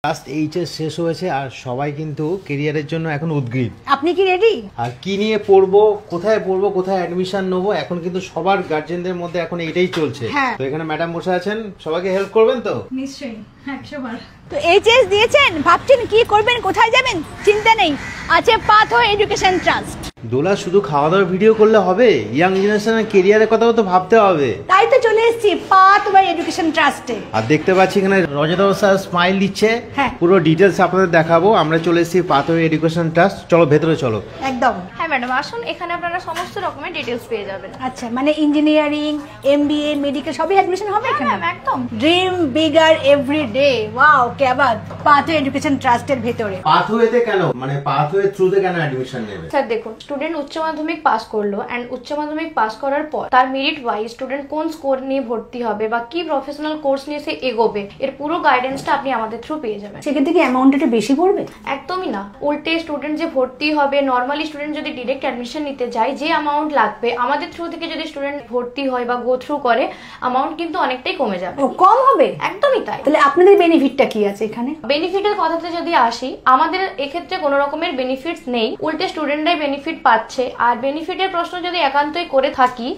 Last HS শেষ হয়েছে আর সবাই কিন্তু ক্যারিয়ারের জন্য এখন উদ্গ্রীব। আপনি কি রেডি? আর কি নিয়ে পড়বো, কোথায় অ্যাডমিশন নেবো, এখন কিন্তু সবার গার্জেনদের মধ্যে এখন এইটাই চলছে। তো এখানে ম্যাডাম বসে আছেন, সবাইকে হেল্প করবেন তো? নিশ্চয়ই, 100 বার। তো এইচএস দিয়েছেন, ভাবছেন কি করবেন, কোথায় যাবেন, চিন্তা নেই, আছে পাথওয়ে এডুকেশন ট্রাস্ট। দোলা শুধু খাওয়া দাওয়ার ভিডিও করলে হবে? ইয়াং জেনারেশনের ক্যারিয়ারের কথাও তো ভাবতে হবে। তাই তো চলে এসেছি পাথওয়ে এডুকেশন ট্রাস্টে। আর দেখতে পাচ্ছি এখানে রজত স্যার স্মাইল দিচ্ছে। হ্যাঁ, পুরো ডিটেলস আপনাদের দেখাবো। আমরা চলে এসেছি পাথওয়ে এডুকেশন ট্রাস্ট। চলো ভেতরে চলো। একদম। হ্যাঁ ম্যাডাম, আসুন, এখানে আপনারা সমস্ত রকমের ডিটেইলস পেয়ে যাবেন। আচ্ছা, মানে ইঞ্জিনিয়ারিং, এমবিএ, মেডিকেল সবই অ্যাডমিশন হবে এখানে? হ্যাঁ একদম। Dream bigger every day. Wow, কে বাত। পাথওয়ে এডুকেশন ট্রাস্টের ভেতরে। পাথওয়েতে কেন, মানে পাথওয়ে থ্রুতে কেন অ্যাডমিশন নেবে? স্যার দেখুন, স্টুডেন্ট উচ্চ মাধ্যমিক পাস করলো এন্ড উচ্চ মাধ্যমিক পাস করার পর তার মেরিট ওয়াইজ স্টুডেন্ট কোন স্কোর নিয়ে ভর্তি হবে বা কি প্রফেশনাল কোর্স নিয়ে সে এগোবে, এর পুরো গাইডেন্সটা আপনি আমাদের থ্রু পেয়ে যাবেন। সেখান থেকে অ্যামাউন্টটা বেশি পড়বে? একদমই না, উল্টে স্টুডেন্ট যে ভর্তি হবে, নর্মালি স্টুডেন্ট যদি ডিরেক্ট অ্যাডমিশন নিতে যায় যে অ্যামাউন্ট লাগবে, আমাদের থ্রু থেকে যদি স্টুডেন্ট ভর্তি হয় বা গো থ্রু করে, অ্যামাউন্ট কিন্তু অনেকটাই কমে যাবে। ও, কম হবে? একদমই তাই। তাহলে আপনাদের বেনিফিটটা কি আছে এখানে? বেনিফিটের কথাতে যদি আসি, আমাদের এক্ষেত্রে কোনো রকমের বেনিফিটস নেই, উল্টে স্টুডেন্টরাই বেনিফিট পাচ্ছে। আর বেনিফিটের প্রশ্ন যদি একান্তই করে থাকি,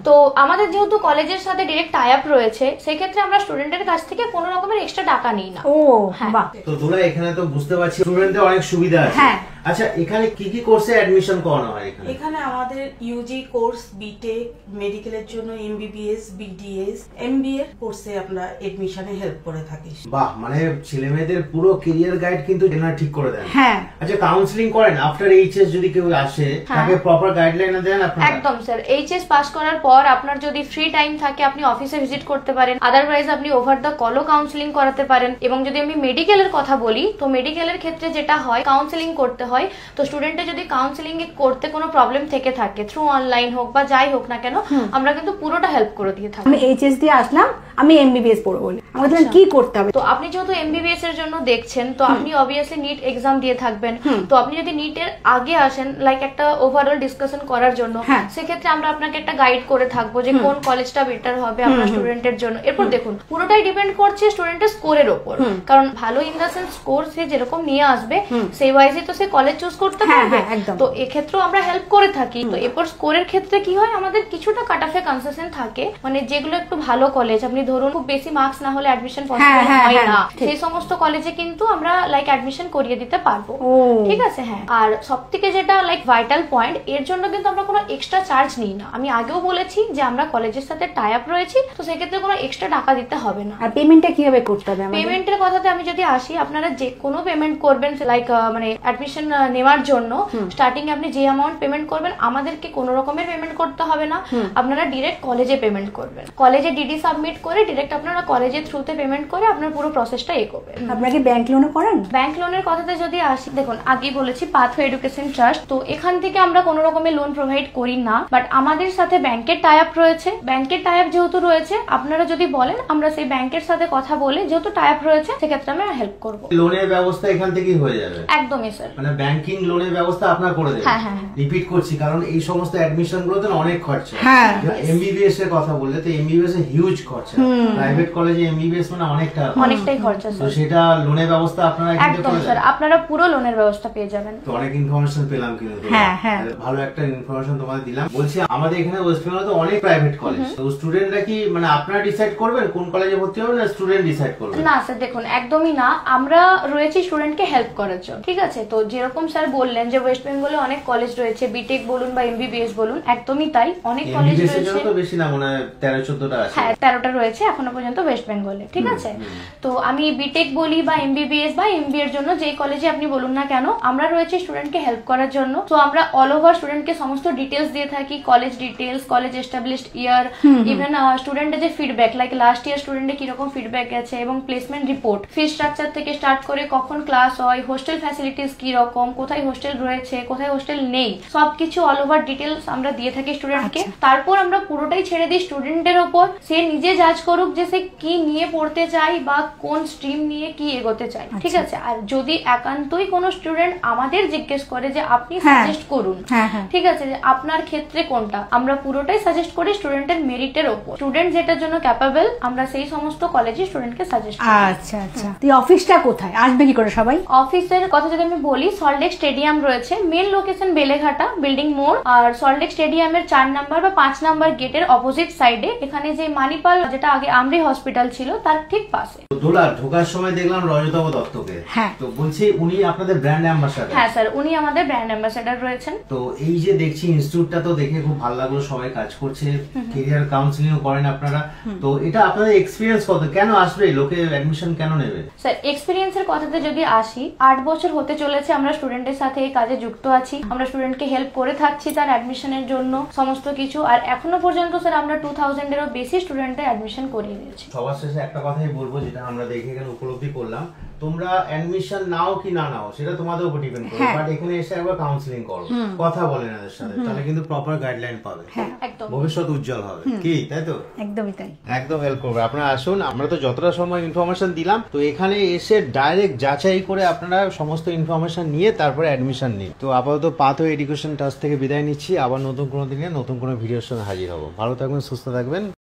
তো আমাদের যেহেতু কলেজের সাথে ডিরেক্ট টাই আপ রয়েছে, সেক্ষেত্রে আমরা স্টুডেন্টের কাছ থেকে কোনো রকমের এক্সট্রা টাকা নিই না। ও বাহ। তো তোমরা এখানে তো বুঝতে পারছি স্টুডেন্টদের অনেক সুবিধা আছে। হ্যাঁ। আচ্ছা, এখানে কি কি কোর্সে অ্যাডমিশন করানো হয়? এখানে আমাদের ইউজি কোর্স, বিটেক, মেডিকেলের জন্য এমবিবিএস, বিডিএস, এমবিএ কোর্সে আমরা এডমিশনে হেল্প করে থাকি। বাহ, মানে ছেলে মেয়েদের পুরো ক্যারিয়ার গাইড কিন্তু এনারা ঠিক করে দেন। হ্যাঁ। আচ্ছা, কাউন্সেলিং করেন আফটার এইচএস? যদি কেউ আসে তাকে প্রপার গাইডলাইন দেন আপনারা? একদম স্যার, এইচএস পাস করার পর আপনার যদি ফ্রি টাইম থাকে আপনি অফিসে ভিজিট করতে পারেন, আদারওয়াইজ আপনি ওভার দ্য কলও কাউন্সেলিং করাতে পারেন। এবং যদি আমি মেডিকেলের কথা বলি, তো মেডিকেলের ক্ষেত্রে যেটা হয়, কাউন্সেলিং করতে হয়। তো স্টুডেন্টের যদি কাউন্সেলিং করতে কোনো প্রবলেম থেকে থাকে, থ্রু অনলাইন হোক বা যাই হোক না কেন, আমরা কিন্তু পুরোটা হেল্প করে দিয়ে থাকি। আমি এইচএস দিয়ে আসলাম, আমি এমবিবিএস পড়বো বলে, আমাদের কি করতে হবে? তো আপনি যেহেতু এমবিবিএস এর জন্য দেখছেন, তো আপনি অবভিয়াসলি নিট এক্সাম দিয়ে থাকবেন। তো আপনি যদি নিটের আগে আসেন, লাইক একটা ওভারঅল ডিসকাশন করার জন্য, সেক্ষেত্রে আমরা আপনাকে একটা গাইড করে থাকবো যে কোন কলেজটা বেটার হবে আপনার স্টুডেন্টের জন্য। এরপর দেখুন, পুরোটাই ডিপেন্ড করছে স্টুডেন্টের স্কোরের উপর, কারণ ভালো ইন দ্য সেন্স স্কোর সে যেরকম নিয়ে আসবে সেই ওয়াইজে তো সে কলেজ চুজ করতে পারবে। তো এক্ষেত্রেও আমরা হেল্প করে থাকি। তো এরপর স্কোরের ক্ষেত্রে কি হয়, আমাদের কিছুটা কাট অফে কনসেশন থাকে, মানে যেগুলো একটু ভালো কলেজ, আপনি ধরুন খুব বেশি মার্কস না হলে অ্যাডমিশন পসিবল হয় না, সেই সমস্ত কলেজে কিন্তু আমরা লাইক অ্যাডমিশন করিয়ে দিতে পারবো। ঠিক আছে। হ্যাঁ, আর সবথেকে যেটা লাইক ভাইটাল পয়েন্ট, এর জন্য কিন্তু আমরা কোনো এক্সট্রা চার্জ নিই না। আমি আগেও বলেছি যে আমরা কলেজের সাথে টাই আপ রয়েছি, তো সেক্ষেত্রে কোনো এক্সট্রা টাকা দিতে হবে না। আর পেমেন্টটা কিভাবে করতে হবে? পেমেন্টের কথাতে আমি যদি আসি, আপনারা যে কোনো পেমেন্ট করবেন, লাইক মানে অ্যাডমিশন নেওয়ার জন্য স্টার্টিং আপনি যে অ্যামাউন্ট পেমেন্ট করবেন, আমাদেরকে কোনো রকমের পেমেন্ট করতে হবে না। আপনারা ডিরেক্ট কলেজে পেমেন্ট করবেন, কলেজে ডিডি সাবমিট করে ডিরেক্ট আপনারা কলেজের থ্রুতে পেমেন্ট করে আপনার পুরো প্রসেসটা এগোবে। আপনাকে ব্যাংক লোনও করেন? ব্যাংক লোনের কথাতে যদি আসি, দেখুন আগেই বলেছি পাথওয়ে এডুকেশন ট্রাস্ট, তো এখান থেকে আমরা কোনো রকমের লোন প্রোভাইড করি না, বাট আমাদের সাথে ব্যাংকের টাই আপ রয়েছে। ব্যাংকের টাই আপ যেহেতু রয়েছে, আপনারা যদি বলেন আমরা সেই ব্যাংকের সাথে কথা বলে, যেহেতু টাই আপ রয়েছে, সেক্ষেত্রে আমরা হেল্প করবো। লোনের ব্যবস্থা এখান থেকেই হয়ে যাবে? একদমই স্যার, মানে ব্যাংকিং লোনের ব্যবস্থা আপনারা করে দেবেন? হ্যাঁ। রিপিট করছি, কারণ এই সমস্ত অ্যাডমিশন গুলোতে অনেক খরচা। এমবিবিএস এর কথা বললে তো এমবিবিএস এ হিউজ খরচা, প্রাইভেট কলেজে এমবিবিএস মানে অনেকটাই খরচা। তো সেটা লোনের ব্যবস্থা আপনারা একদম স্যার, আপনারা পুরো লোনের ব্যবস্থা পেয়ে যাবেন। তো অনেক ইনফরমেশন পেলাম, কিন্তু ভালো একটা ইনফরমেশন তোমাদের দিলাম। বলছি আমাদের এখানে ওয়েস্ট বেঙ্গলে তো অনেক প্রাইভেট কলেজ, তো স্টুডেন্টরা কি মানে আপনারা ডিসাইড করবেন কোন কলেজে ভর্তি হবে, না স্টুডেন্ট ডিসাইড করবে? না স্যার, দেখুন একদমই না, আমরা রয়েছি স্টুডেন্টকে হেল্প করার জন্য। ঠিক আছে, তো যেরকম স্যার বললেন যে ওয়েস্ট বেঙ্গলে অনেক কলেজ রয়েছে, বিটেক বলুন বা এমবিবিএস বলুন, একদমই তাই, অনেক কলেজ রয়েছে। তো বেশি না, মনে হয় 13-14টা আছে। হ্যাঁ, 13টা রয়েছে এখনো পর্যন্ত ওয়েস্ট বেঙ্গলে। ঠিক আছে, তো আমি বিটেক বলি বা এমবিবিএস বা এমবিএ এর জন্য যেই কলেজে আপনি বলুন না কেন, আমরা রয়েছে স্টুডেন্টকে হেল্প করার জন্য। তো আমরা অল ওভার স্টুডেন্টকে সমস্ত ডিটেলস দিয়ে থাকি, কলেজ ডিটেলস, কলেজ এস্টাবলিশড ইয়ার, ইভেন স্টুডেন্টের যে ফিডব্যাক, লাইক লাস্ট ইয়ার স্টুডেন্টের কিরকম ফিডব্যাক গেছে, এবং প্লেসমেন্ট রিপোর্ট, ফি স্ট্রাকচার থেকে স্টার্ট করে কখন ক্লাস হয়, হোস্টেল ফ্যাসিলিটিস কি রকম, কিরকম, কোথায় হোস্টেল রয়েছে, কোথায় হোস্টেল নেই, সবকিছু অল ওভার ডিটেলস আমরা দিয়ে থাকি স্টুডেন্টকে। তারপর আমরা পুরোটাই ছেড়ে দিই স্টুডেন্টের ওপর, সে নিজে জাজ করুক যে সে কি নিয়ে পড়তে চাই বা কোন স্ট্রিম নিয়ে কি এগোতে চাই, ঠিক আছে। আর যদি একান্তই কোনো স্টুডেন্ট আমাদের জিজ্ঞেস করে যে আপনি সাজেস্ট করুন, ঠিক আছে, যে আপনার ক্ষেত্রে কোনটা, আমরা পুরোটাই সাজেস্ট করি স্টুডেন্টের মেরিটের ওপর। স্টুডেন্ট যেটার জন্য ক্যাপাবল আমরা সেই সমস্ত কলেজে স্টুডেন্টকে সাজেস্ট করি। আচ্ছা আচ্ছা, এই অফিসটা কোথায়, আসবে কি করে সবাই? অফিসের কথা যদি আমি বলি, সল্টলেক স্টেডিয়াম রয়েছে, মেন লোকেশন বেলেঘাটা বিল্ডিং মোড়, আর সল্টলেক স্টেডিয়ামের 4 নাম্বার বা 5 নাম্বার গেটের অপোজিট সাইডে, এখানে যে মানিপাল যেটা আগে আমরি হসপিটাল ছিল তার ঠিক পাশে। দোলা ঢোকার সময় দেখলাম রজতব দত্তকে, তো বলছি উনি আপনাদের ব্র্যান্ড অ্যাম্বাসাডার? হ্যাঁ স্যার, উনি আমাদের ব্র্যান্ড অ্যাম্বাসাডার রয়েছেন। তো এই যে দেখছি ইনস্টিটিউটটা তো দেখে খুব ভালো লাগলো, সবাই কাজ করছে, ক্যারিয়ার কাউন্সিলিং করেন আপনারা, তো এটা আপনাদের এক্সপেরিয়েন্স কত, কেন আসবে লোকে অ্যাডমিশন কেন নেবে? স্যার এক্সপেরিয়েন্সের কথাতে যদি আসি, 8 বছর হতে চলেছে আমরা স্টুডেন্টের সাথে এই কাজে যুক্ত আছি, আমরা স্টুডেন্টকে হেল্প করে থাকছি তার অ্যাডমিশনের জন্য সমস্ত কিছু, আর এখনো পর্যন্ত স্যার আমরা 2000 এরও বেশি স্টুডেন্টের অ্যাডমিশন করিয়ে দিয়েছি। সবার শেষে একটা কথাই বলবো, যেটা আমরা দেখে এখানে উপলব্ধি করলাম, তোমরা অ্যাডমিশন নাও কি না নাও সেটা তোমাদের উপর ডিপেন্ড করে, বাট এখানে এসে একবার কাউন্সিলিং করো, কথা বলেন এদের সাথে, তাহলে কিন্তু প্রপার গাইডলাইন পাবে, ভবিষ্যৎ উজ্জ্বল হবে, কি তাই তো? একদমই তাই, একদম হেল্প করবে। আপনারা আসুন, আমরা তো যতটা সময় ইনফরমেশন দিলাম, তো এখানে এসে ডাইরেক্ট যাচাই করে আপনারা সমস্ত ইনফরমেশন নিয়ে তারপরে অ্যাডমিশন নিন। তো আপাতত পাথওয়ে এডুকেশন ট্রাস্ট থেকে বিদায় নিচ্ছি, আবার নতুন কোনো দিনে নতুন কোনো ভিডিওর সঙ্গে হাজির হবো। ভালো থাকবেন, সুস্থ থাকবেন।